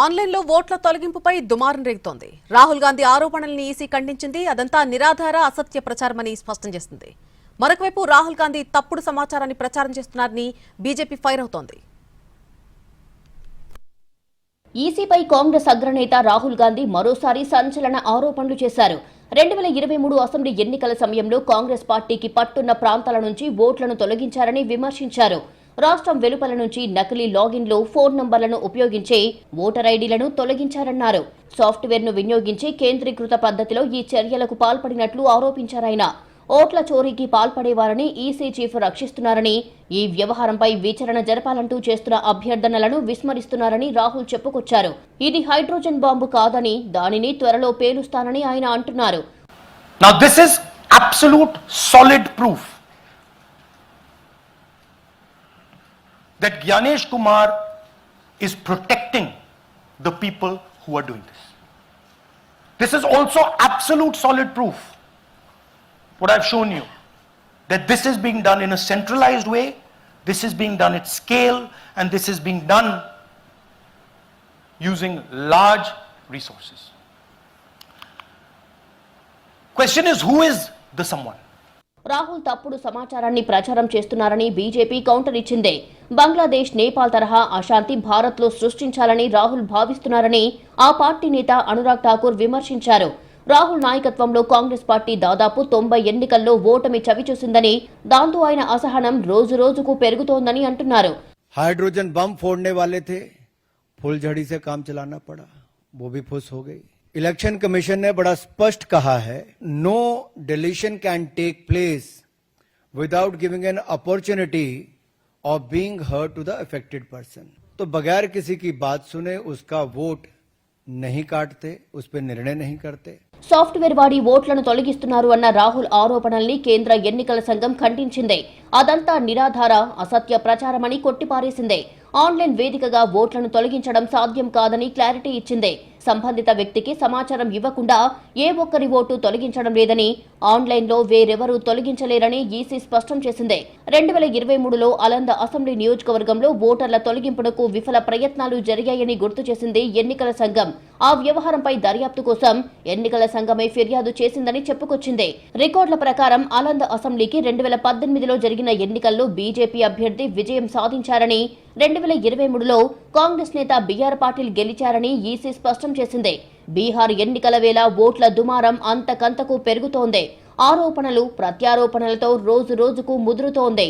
ఆన్లైన్లో ఓట్ల తొలగింపుపై దుమారం రేగుతోంది. రాహుల్ గాంధీ ఆరోపణల్ని ఈసీ ఖండించింది. అదంతా నిరాధార అసత్య ప్రచారమని స్పష్టం చేసింది. మరొకవైపు రాహుల్ గాంధీ తప్పుడు సమాచారాన్ని ప్రచారం చేస్తున్నారని బీజేపీ ఫైర్ అవుతోంది. ఈసీపై కాంగ్రెస్ అగ్రనేత రాహుల్ గాంధీ మరోసారి సంచలన ఆరోపణలు చేశారు. 2023 అసెంబ్లీ ఎన్నికల సమయంలో కాంగ్రెస్ పార్టీకి పట్టున్న ప్రాంతాల నుంచి ఓట్లను తొలగించారని విమర్శించారు. రాష్ట్రం వెలుపల నుంచి నకిలీ లాగిన్లు, ఫోన్ నంబర్లను ఉపయోగించి ఓటర్ ఐడీలను తొలగించారన్నారు. సాఫ్ట్వేర్ను వినియోగించి కేంద్రీకృత పద్ధతిలో ఈ చర్యలకు పాల్పడినట్లు ఆరోపించారాయన. ఓట్ల చోరీకి పాల్పడేవారని ఈసీ చీఫ్ రక్షిస్తున్నారని, ఈ వ్యవహారంపై విచారణ జరపాలంటూ చేస్తున్న అభ్యర్థనలను విస్మరిస్తున్నారని రాహుల్ చెప్పుకొచ్చారు. ఇది హైడ్రోజన్ బాంబు కాదని, దానిని త్వరలో పేలుస్తానని ఆయన అంటున్నారు. Now this is absolute solid proof that Gyanesh Kumar is protecting the people who are doing this. This is also absolute solid proof, what I've shown you, that this is being done in a centralized way, this is being done at scale, and this is being done using large resources. Question is, who is the someone? Rahul తప్పుడు సమాచారాన్ని ప్రచారం చేస్తున్నారని BJP counter ఇచ్చింది. బంగ్లాదేశ్, నేపాల్ తరహా అశాంతి భారత్లో సృష్టించాలని రాహుల్ భావిస్తున్నారని ఆ పార్టీ నేత అనురాగ్ ఠాకూర్ విమర్శించారు. రాహుల్ నాయకత్వంలో కాంగ్రెస్ పార్టీ దాదాపు 90 ఎన్నికల్లో ఓటమి చవిచూసిందని, దాంతో ఆయన అసహనం రోజు రోజుకు పెరుగుతోందని అంటున్నారు. हाइड्रोजन बम फोड़ने वाले थे, फुलझड़ी से काम चलाना पड़ा, वो भी फुस हो गई. इलेक्शन कमीशन ने बड़ा स्पष्ट कहा है, no deletion can take place without giving an opportunity of being heard to the affected person. तो बगैर किसी की बात सुने उसका वोट नहीं काटते, उस पर निर्णय नहीं करते. సాఫ్ట్వేర్ వాడి ఓట్లను తొలగిస్తున్నారు అన్న రాహుల్ ఆరోపణల్ని కేంద్ర ఎన్నికల సంఘం ఖండించింది. అదంతా నిరాధార అసత్య ప్రచారమని కొట్టిపారేసింది. ఆన్లైన్ వేదికగా ఓట్లను తొలగించడం సాధ్యం కాదని క్లారిటీ ఇచ్చింది. సంబంధిత వ్యక్తికి సమాచారం ఇవ్వకుండా ఏ ఒక్కరి ఓటు తొలగించడం లేదని, ఆన్లైన్లో వేరెవరూ తొలగించలేరని ఈసీ స్పష్టం చేసింది. 2023లో అలంద అసెంబ్లీ నియోజకవర్గంలో ఓటర్ల తొలగింపునకు విఫల ప్రయత్నాలు జరిగాయని గుర్తు చేసింది ఎన్నికల సంఘం. ఆ వ్యవహారంపై దర్యాప్తు కోసం ఎన్నికల సంఘమే ఫిర్యాదు చేసిందని చెప్పుకొచ్చింది. రికార్డుల ప్రకారం అలంద అసెంబ్లీకి 2018లో జరిగిన ఎన్నికల్లో బీజేపీ అభ్యర్థి విజయం సాధించారని, 2023లో కాంగ్రెస్ నేత బిఆర్ పాటిల్ గెలిచారని ఈసీ స్పష్టం చేసింది. బీహార్ ఎన్నికల వేళ ఓట్ల దుమారం అంతకంతకు పెరుగుతోంది. ఆరోపణలు, ప్రత్యారోపణలతో రోజు రోజుకు ముదురుతోంది.